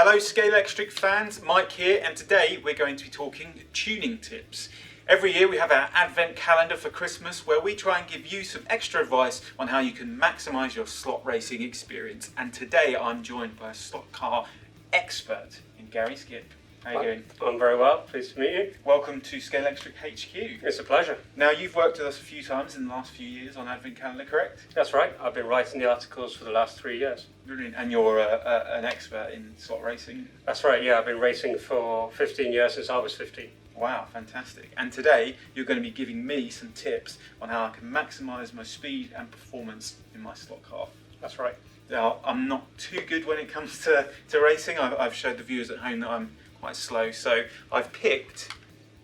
Hello Scalextric fans, Mike here, and today we're going to be talking tuning tips. Every year we have our advent calendar for Christmas where we try and give you some extra advice on how you can maximise your slot racing experience. And today I'm joined by a slot car expert in Gary Skipp. How are you doing? I'm very well, pleased to meet you. Welcome to Scalextric HQ. It's a pleasure. Now you've worked with us a few times in the last few years on advent calendar, correct? That's right, I've been writing the articles for the last 3 years. Brilliant, and you're an expert in slot racing? That's right, yeah, I've been racing for 15 years since I was 15. Wow, fantastic. And today you're going to be giving me some tips on how I can maximise my speed and performance in my slot car. That's right. Now, I'm not too good when it comes to racing. I've showed the viewers at home that I'm quite slow, so I've picked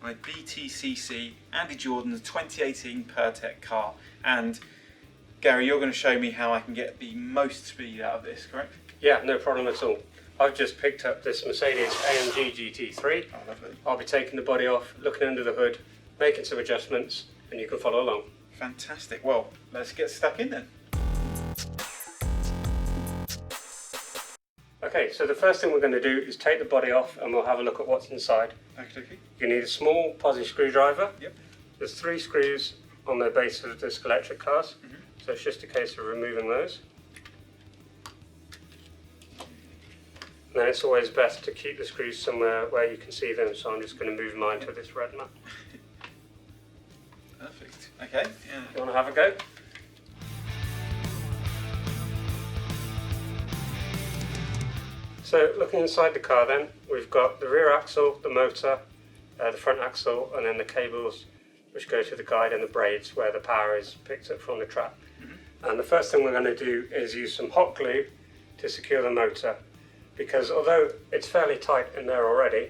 my BTCC Andy Jordan's 2018 Pertec car. And Gary, you're going to show me how I can get the most speed out of this, correct? Yeah, no problem at all. I've just picked up this Mercedes AMG GT3. Oh, lovely. I'll be taking the body off, looking under the hood, making some adjustments, and you can follow along. Fantastic. Well, let's get stuck in then. Okay, so the first thing we're going to do is take the body off and we'll have a look at what's inside. Okay. You need a small posi screwdriver. Yep. There's 3 screws on the base of the Scalextric cars, so it's just a case of removing those. And then it's always best to keep the screws somewhere where you can see them, so I'm just going to move mine to this red mat. Perfect. Okay. Yeah. You want to have a go? So looking inside the car then, we've got the rear axle, the motor, the front axle, and then the cables which go to the guide and the braids where the power is picked up from the track. And the first thing we're going to do is use some hot glue to secure the motor, because although it's fairly tight in there already,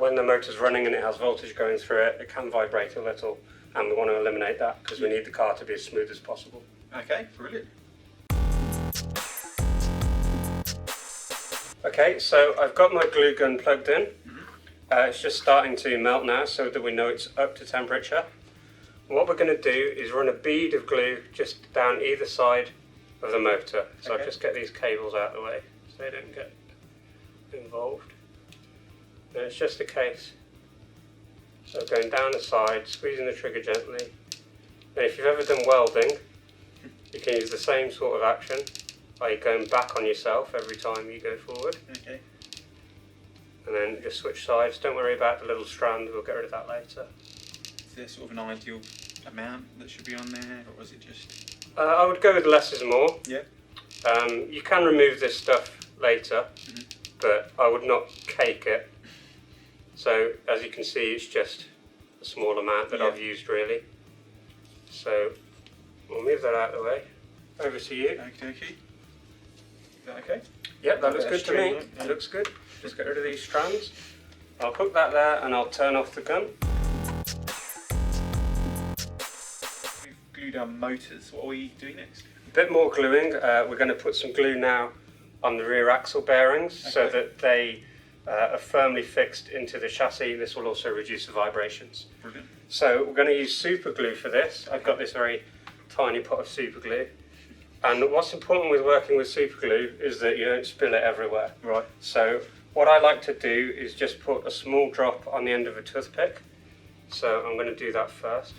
when the motor's running and it has voltage going through it, it can vibrate a little, and we want to eliminate that because we need the car to be as smooth as possible. Okay, brilliant. Okay, so I've got my glue gun plugged in. It's just starting to melt now so that we know it's up to temperature. And what we're going to do is run a bead of glue just down either side of the motor. So Okay. I'll just get these cables out of the way so they don't get involved. And it's just a case. So going down the side, squeezing the trigger gently. And if you've ever done welding, you can use the same sort of action by going back on yourself every time you go forward. Okay. And then just switch sides. Don't worry about the little strand, we'll get rid of that later. Is there sort of an ideal amount that should be on there, or was it just? I would go with less is more. Yeah. You can remove this stuff later, but I would not cake it. So as you can see, it's just a small amount that I've used really. So we'll move that out of the way. Over to you. Okay. Is that okay? Yep, that looks Yeah, good to me. straight on, yeah. It looks good. Just get rid of these strands. I'll hook that there and I'll turn off the gun. We've glued our motors. What are we doing next? A bit more gluing. We're going to put some glue now on the rear axle bearings so that they are firmly fixed into the chassis. This will also reduce the vibrations. Brilliant. So we're going to use super glue for this. I've got this very tiny pot of super glue. And what's important with working with super glue is that you don't spill it everywhere. Right. So what I like to do is just put a small drop on the end of a toothpick. So I'm going to do that first.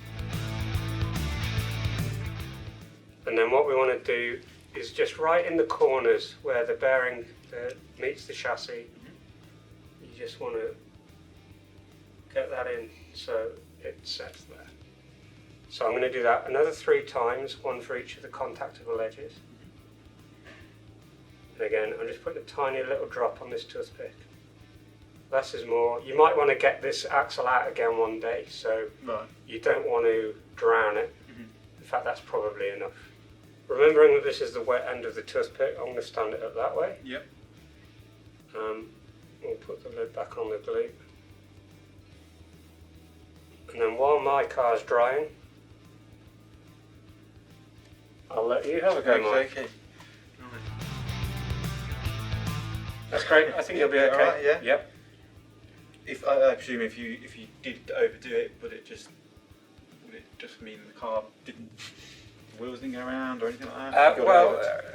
And then what we want to do is just right in the corners where the bearing meets the chassis, you just want to get that in so it sets there. So I'm going to do that another 3 times, one for each of the contactable edges. And again, I'm just putting a tiny little drop on this toothpick. Less is more. You might want to get this axle out again one day, so you don't want to drown it. In fact, that's probably enough. Remembering that this is the wet end of the toothpick, I'm going to stand it up that way. Yep. We'll put the lid back on the glue. And then while my car's drying, I'll let you have a go, Mike. Okay. That's great. I think you'll be okay. Alright, yeah. Yep. If I presume if you did overdo it, would it just mean the car didn't wheels didn't go around or anything like that?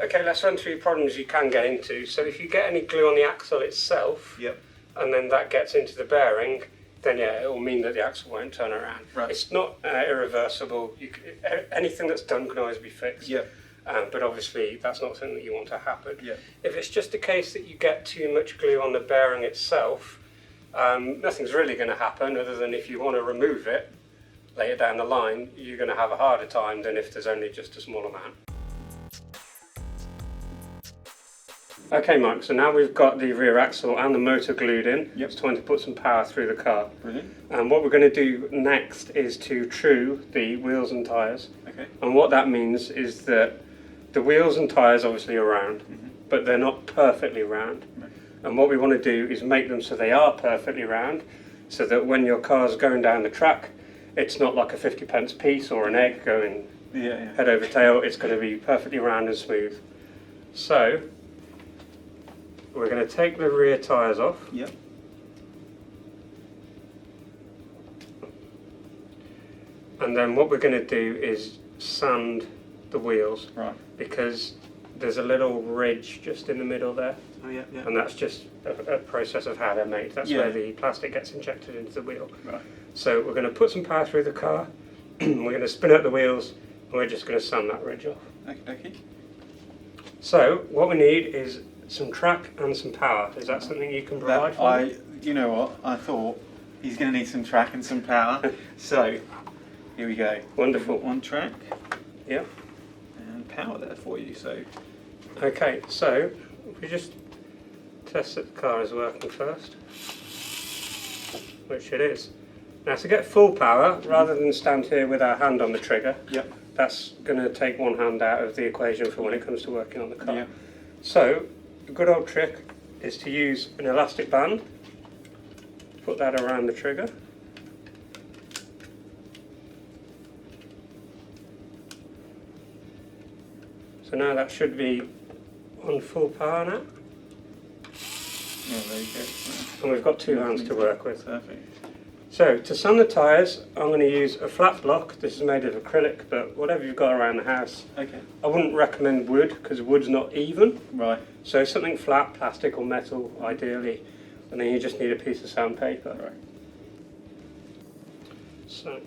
Okay, let's run through problems you can get into. So if you get any glue on the axle itself, Yep. and then that gets into the bearing, then yeah, it will mean that the axle won't turn around. Right. It's not irreversible. Anything that's done can always be fixed. Yep. But obviously that's not something that you want to happen. Yep. If it's just a case that you get too much glue on the bearing itself, nothing's really going to happen other than if you want to remove it later down the line, you're going to have a harder time than if there's only just a small amount. Okay, Mike, so now we've got the rear axle and the motor glued in. Yep. It's time to put some power through the car. Brilliant. And what we're going to do next is to true the wheels and tyres. Okay. And what that means is that the wheels and tyres obviously are round, but they're not perfectly round. No. And what we want to do is make them so they are perfectly round, so that when your car's going down the track, it's not like a 50p piece or an egg going head over tail. It's going to be perfectly round and smooth. So we're going to take the rear tyres off. Yep. And then what we're going to do is sand the wheels. Right. Because there's a little ridge just in the middle there. Oh yeah, yeah. And that's just a process of how they're made. That's Yeah. where the plastic gets injected into the wheel. Right. So we're going to put some power through the car, we're going to spin up the wheels, and we're just going to sand that ridge off. Okay. So what we need is some track and some power. Is that something you can provide for me? You know what? I thought he's going to need some track and some power. So here we go. Wonderful. One track. Yeah. And power there for you. So. Okay, so if we just test that the car is working first, which it is. Now to get full power, rather than stand here with our hand on the trigger, Yep. that's going to take one hand out of the equation for when it comes to working on the car. Yep. So a good old trick is to use an elastic band, put that around the trigger. So now that should be on full power now. Yeah, there you go. And we've got two hands to work with. Perfect. So to sand the tyres, I'm going to use a flat block. This is made of acrylic, but whatever you've got around the house. Okay. I wouldn't recommend wood because wood's not even. Right. So something flat, plastic or metal ideally, and then you just need a piece of sandpaper. Right. So,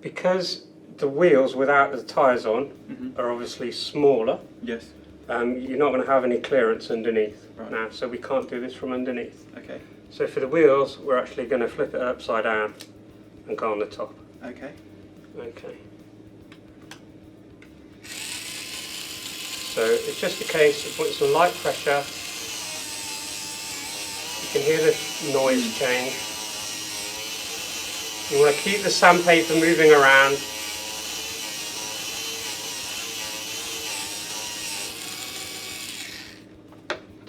because the wheels without the tyres on are obviously smaller, Yes. you're not going to have any clearance underneath Right. now, so we can't do this from underneath. Okay. So for the wheels, we're actually going to flip it upside down and go on the top. Okay. Okay. So it's just a case of putting some light pressure. You can hear the noise change. You want to keep the sandpaper moving around.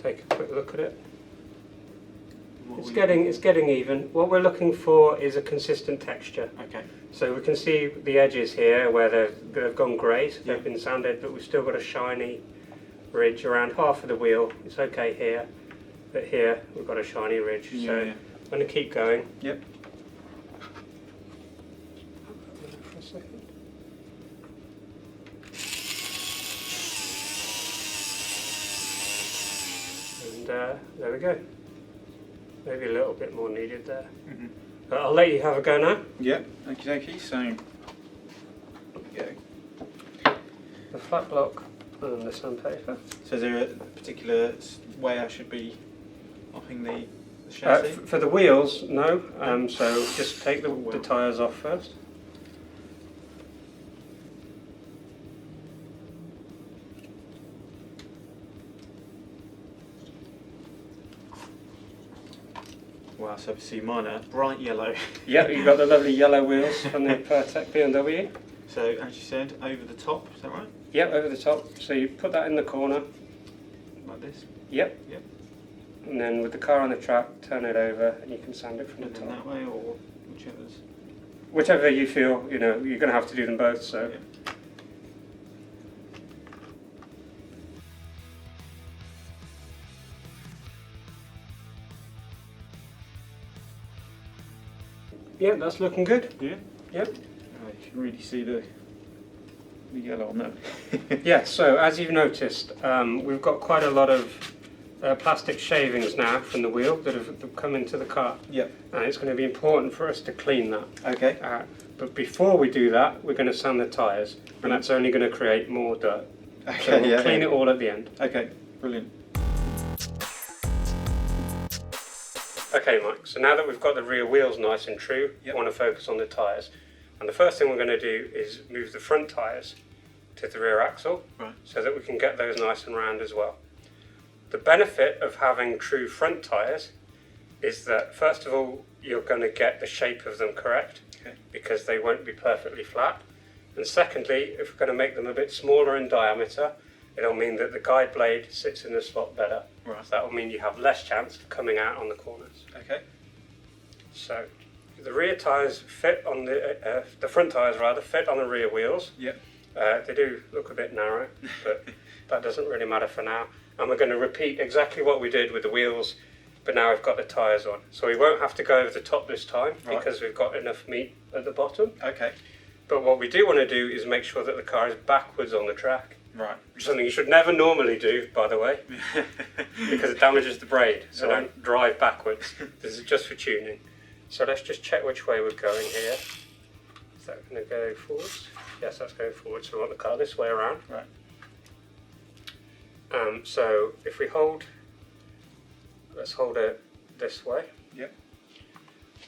Take a quick look at it. It's getting even. What we're looking for is a consistent texture. Okay. So we can see the edges here where they've gone grey, so Yeah. they've been sanded, but we've still got a shiny ridge around half of the wheel. It's okay here, but here we've got a shiny ridge. Yeah, So yeah. I'm going to keep going. Yep. For a second. And there we go. Maybe a little bit more needed there. But I'll let you have a go now. Yep. Okie dokie. So. There we go. The flat block and the sandpaper. So is there a particular way I should be offing the chassis? For the wheels, no. So just take the tyres off first. Wow, so see mine are bright yellow. Yep, you've got the lovely yellow wheels from the Pertec BMW. So as you said, over the top, is that right? Yep, over the top. So you put that in the corner. Like this? Yep. Yep. And then with the car on the track, turn it over and you can sand it from And the then top. that way or whichever's. Whichever you feel, you know, you're going to have to do them both, so. Yeah. Yep, that's looking good. Yeah? Yep. You can really see the the yellow on there. Yeah, so as you've noticed, we've got quite a lot of plastic shavings now from the wheel that have come into the car. Yep. And it's going to be important for us to clean that. Okay. But before we do that, we're going to sand the tyres, and that's only going to create more dirt. Okay, so we'll clean it all at the end. Okay, brilliant. Okay, Mike, so now that we've got the rear wheels nice and true, Yep. we want to focus on the tyres. And the first thing we're going to do is move the front tyres to the rear axle, Right. so that we can get those nice and round as well. The benefit of having true front tyres is that, first of all, you're going to get the shape of them correct, Okay. because they won't be perfectly flat. And secondly, if we're going to make them a bit smaller in diameter, it'll mean that the guide blade sits in the slot better. Right. So that will mean you have less chance of coming out on the corners. Okay. So the rear tyres fit on the front tyres rather fit on the rear wheels. Yep. They do look a bit narrow, but that doesn't really matter for now. And we're going to repeat exactly what we did with the wheels, but now we've got the tyres on. So we won't have to go over the top this time, Right. because we've got enough meat at the bottom. Okay. But what we do want to do is make sure that the car is backwards on the track. Right. Which is something you should never normally do, by the way, because it damages the braid. So Right. don't drive backwards. This is just for tuning. So let's just check which way we're going here. Is that going to go forwards? Yes, that's going forwards. So we want the car this way around. Right. So if we let's hold it this way. Yep.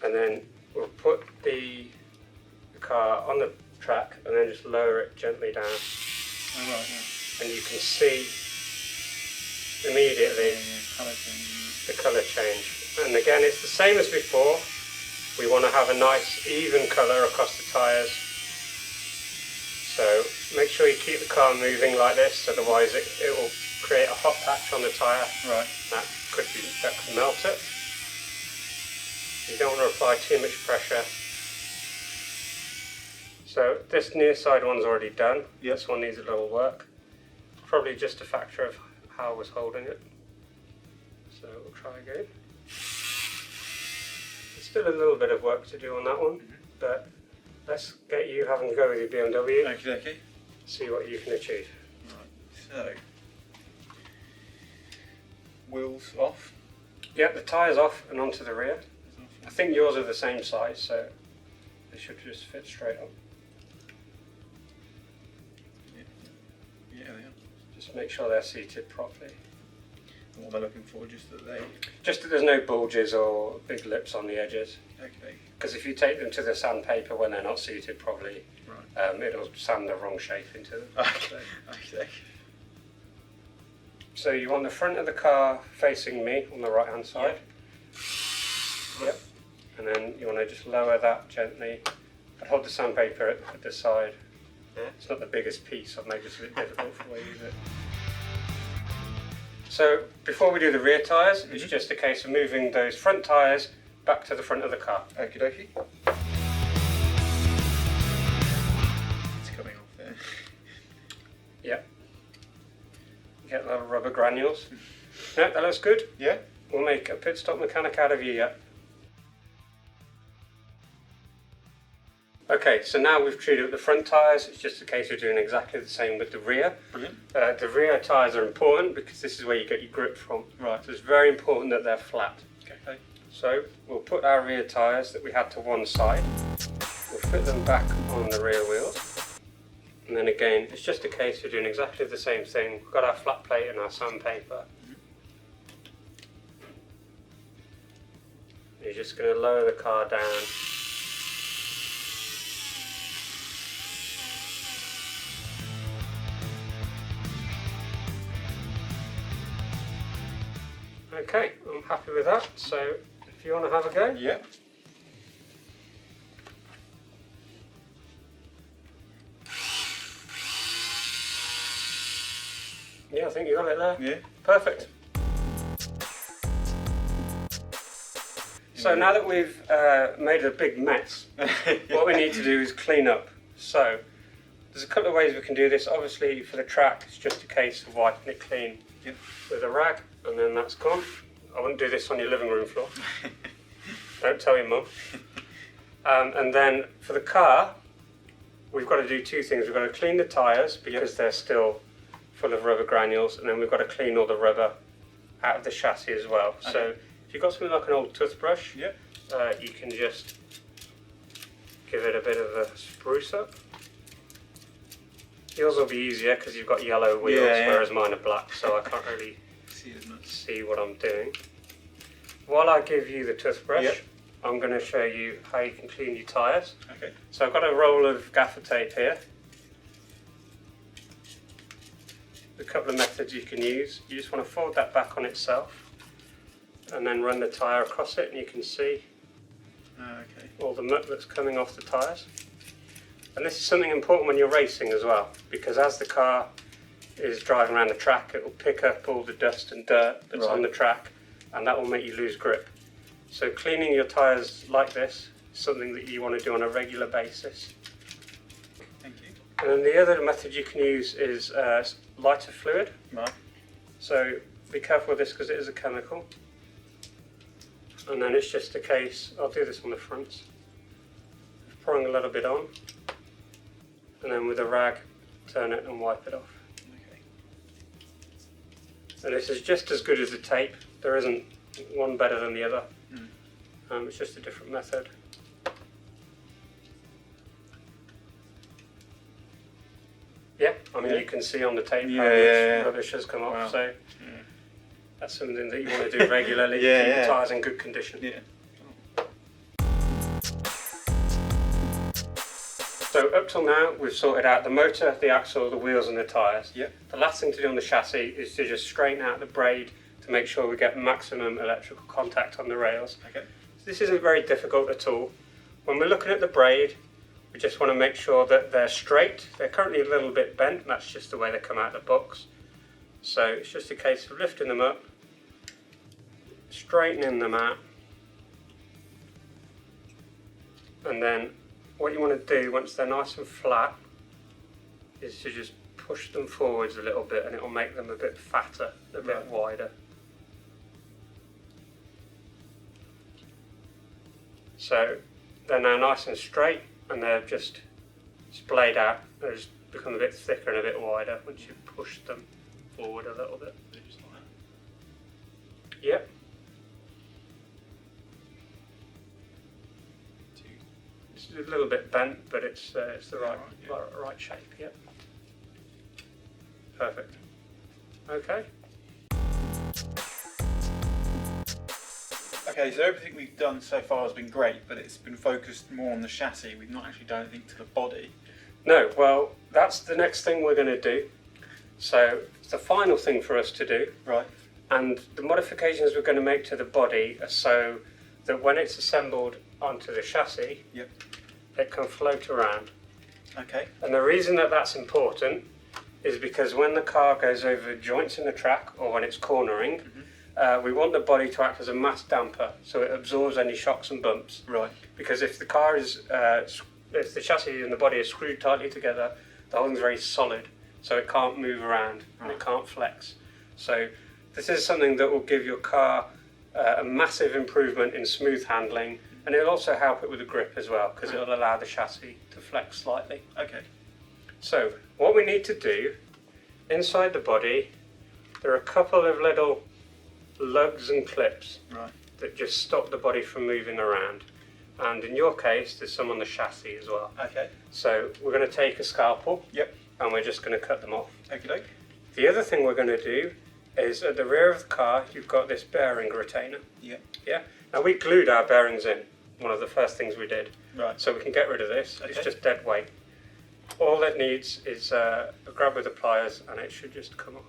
And then we'll put the car on the track and then just lower it gently down. Oh, right, yeah. And you can see immediately Colour change. the colour change. And again, it's the same as before. We want to have a nice even colour across the tyres. So make sure you keep the car moving like this, otherwise it will create a hot patch on the tyre. Right. That could melt it. You don't want to apply too much pressure. So this near side one's already done. Yep. This one needs a little work. Probably just a factor of how I was holding it. So we'll try again. There's still a little bit of work to do on that one, but let's get you having a go with your BMW. Okay, okay. See what you can achieve. Right. So, wheels off. Yeah, the tyres off and onto the rear. I think yours are the same size, so they should just fit straight on. Yeah, they are. Just make sure they're seated properly. What am I looking for? Just that they. Just that there's no bulges or big lips on the edges. Okay. Because if you take them to the sandpaper when they're not seated properly, Right. it'll sand the wrong shape into them. Okay. Okay. So you want the front of the car facing me on the right hand side. Yep. And then you want to just lower that gently. I'd hold the sandpaper at the side. Yeah. It's not the biggest piece, I've made this a bit difficult for you to use it. So before we do the rear tyres, it's just a case of moving those front tyres back to the front of the car. Okie dokie. It's coming off there. Yep. Get a lot of rubber granules. No, that looks good. Yeah. We'll make a pit stop mechanic out of you yet. Okay, so now we've treated the front tyres. It's just a case of doing exactly the same with the rear. Brilliant. The rear tyres are important because this is where you get your grip from. Right. So it's very important that they're flat. Okay. So we'll put our rear tyres that we had to one side. We'll fit them back on the rear wheels. And then again, it's just a case of doing exactly the same thing. We've got our flat plate and our sandpaper. You're just going to lower the car down. Okay, I'm happy with that, so if you want to have a go. Yeah. Yeah, I think you got it there. Yeah. Perfect. So now that we've made a big mess, what we need to do is clean up. So there's a couple of ways we can do this. Obviously for the track, it's just a case of wiping it clean with a rag, and then that's gone. I wouldn't do this on your living room floor. Don't tell your mum. And then for the car, we've got to do two things. We've got to clean the tyres because they're still full of rubber granules, and then we've got to clean all the rubber out of the chassis as well. Okay. So if you've got something like an old toothbrush, you can just give it a bit of a spruce up. Yours will be easier because you've got yellow wheels, whereas mine are black, so I can't really see what I'm doing. While I give you the toothbrush, I'm going to show you how you can clean your tyres. Okay. So I've got a roll of gaffer tape here. A couple of methods you can use. You just want to fold that back on itself and then run the tyre across it, and you can see all the muck that's coming off the tyres. And this is something important when you're racing as well, because as the car is driving around the track, it will pick up all the dust and dirt that's on the track, and that will make you lose grip. So cleaning your tyres like this is something that you want to do on a regular basis. Thank you. And then the other method you can use is lighter fluid. Right. So be careful with this because it is a chemical. And then it's just a case, I'll do this on the fronts, pouring a little bit on, and then with a rag turn it and wipe it off. Okay. And this is just as good as the tape. There isn't one better than the other. It's just a different method. Yeah, I mean you can see on the tape how much rubbish has come off, so that's something that you want to do regularly, keep your tyres in good condition. So up till now we've sorted out the motor, the axle, the wheels and the tyres. The last thing to do on the chassis is to just straighten out the braid to make sure we get maximum electrical contact on the rails. Okay. So this isn't very difficult at all. When we're looking at the braid, we just want to make sure that they're straight. They're currently a little bit bent, that's just the way they come out of the box. So it's just a case of lifting them up, straightening them out, and then what you want to do once they're nice and flat is to just push them forwards a little bit, and it will make them a bit fatter, a bit wider. So they're now nice and straight, and they're just splayed out. They just become a bit thicker and a bit wider once you push them forward a little bit. Just like that. Yep. It's a little bit bent, but it's the right shape. Yep. Perfect. Okay. Okay, so everything we've done so far has been great, but it's been focused more on the chassis. We've not actually done anything to the body. No, well, that's the next thing we're going to do. So it's the final thing for us to do. Right. And the modifications we're going to make to the body are so that when it's assembled onto the chassis, it can float around. Okay. And the reason that that's important is because when the car goes over joints in the track or when it's cornering, we want the body to act as a mass damper, so it absorbs any shocks and bumps. Right. Because if the car is, if the chassis and the body are screwed tightly together, the whole thing's very solid, so it can't move around and it can't flex. So this is something that will give your car a massive improvement in smooth handling, and it'll also help it with the grip as well, because it'll allow the chassis to flex slightly. Okay. So what we need to do inside the body, there are a couple of little lugs and clips that just stop the body from moving around, and in your case there's some on the chassis as well. Okay. So we're going to take a scalpel and we're just going to cut them off. Okay. The other thing we're going to do is at the rear of the car you've got this bearing retainer. Yeah. Now we glued our bearings in, one of the first things we did. Right. So we can get rid of this. It's just dead weight. All it needs is a grab with the pliers and it should just come off.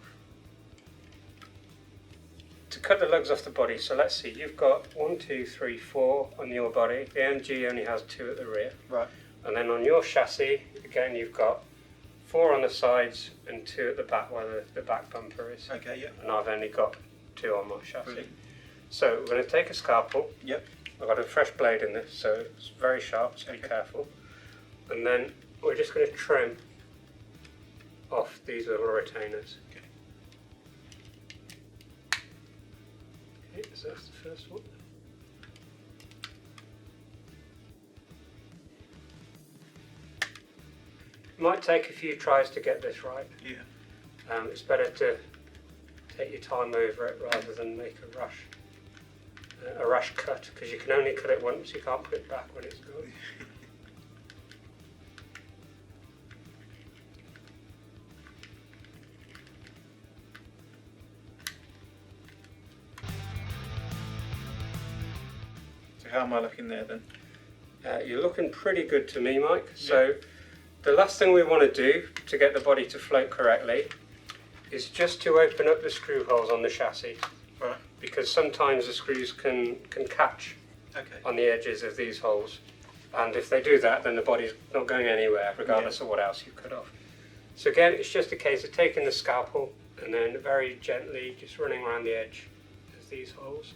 To cut the lugs off the body, so let's see, you've got 1, 2, 3, 4 on your body. The MG only has 2 at the rear. Right. And then on your chassis, again, you've got 4 on the sides and 2 at the back where the back bumper is. Okay, yeah. And I've only got 2 on my chassis. Brilliant. So we're going to take a scalpel. Yep. I've got a fresh blade in this, so it's very sharp, so be careful. And then we're just going to trim off these little retainers. Okay, so that's the first one. It might take a few tries to get this right. Yeah. It's better to take your time over it rather than make a rush cut, because you can only cut it once, you can't put it back when it's gone. So how am I looking there then? You're looking pretty good to me, Mike. Yeah. So the last thing we want to do to get the body to float correctly is just to open up the screw holes on the chassis. Right. Because sometimes the screws can catch on the edges of these holes, and if they do that, then the body's not going anywhere, regardless of what else you cut off. So again, it's just a case of taking the scalpel and then very gently just running around the edge of these holes,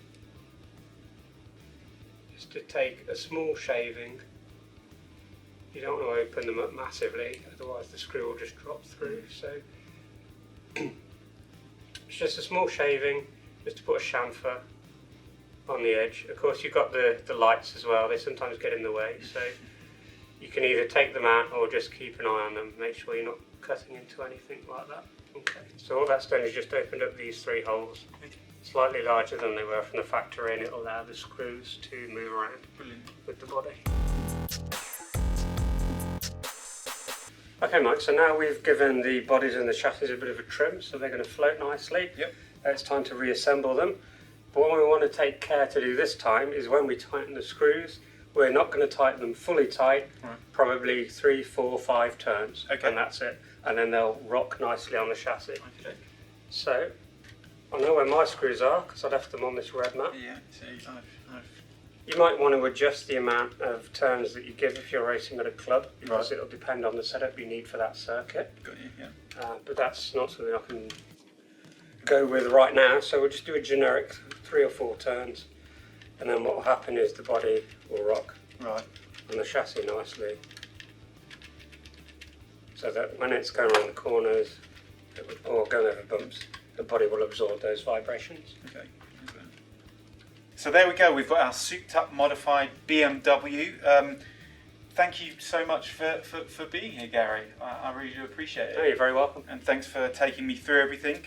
just to take a small shaving. You don't want to open them up massively, otherwise the screw will just drop through. So it's just a small shaving, just to put a chamfer on the edge. Of course, you've got the lights as well, they sometimes get in the way, so you can either take them out or just keep an eye on them, make sure you're not cutting into anything like that. Okay, so all that's done is just opened up these 3 holes, slightly larger than they were from the factory, and it'll allow the screws to move around with the body. Okay, Mike, so now we've given the bodies and the chassis a bit of a trim, so they're going to float nicely. Yep. It's time to reassemble them. But what we want to take care to do this time is when we tighten the screws, we're not going to tighten them fully tight, probably 3, 4, 5 turns, and that's it. And then they'll rock nicely on the chassis. Okay. So, I know where my screws are, because I left them on this red mat. Yeah, see, You might want to adjust the amount of turns that you give if you're racing at a club, because it'll depend on the setup you need for that circuit. Got you, yeah. But that's not something I can go with right now, so we'll just do a generic 3 or 4 turns, and then what will happen is the body will rock on the chassis nicely, so that when it's going around the corners or going over bumps, the body will absorb those vibrations. Okay. So there we go, we've got our souped up modified BMW. Thank you so much for being here, Gary. I really do appreciate it. Oh, you're very welcome. And thanks for taking me through everything.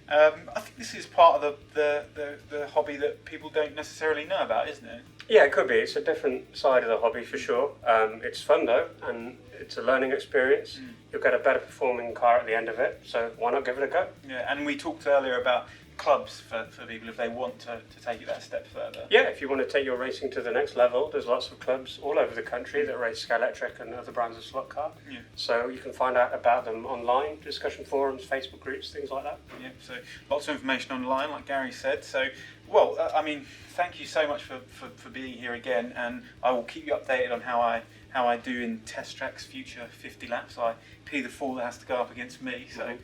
I think this is part of the hobby that people don't necessarily know about, isn't it? Yeah, it could be. It's a different side of the hobby for sure. It's fun though, and it's a learning experience. You'll get a better performing car at the end of it, so why not give it a go? Yeah, and we talked earlier about clubs for people if they want to take it that step further. Yeah, if you want to take your racing to the next level, there's lots of clubs all over the country that race Scalextric and other brands of slot car. Yeah. So you can find out about them online, discussion forums, Facebook groups, things like that. Yeah, so lots of information online, like Gary said. So, well, I mean, thank you so much for being here again, and I will keep you updated on how I do in Test Track's future 50 laps. I pity the fool that has to go up against me. So.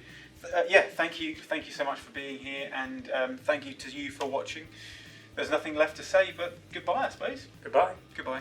Yeah, thank you so much for being here, and thank you to you for watching. There's nothing left to say but goodbye, I suppose. Goodbye. Goodbye.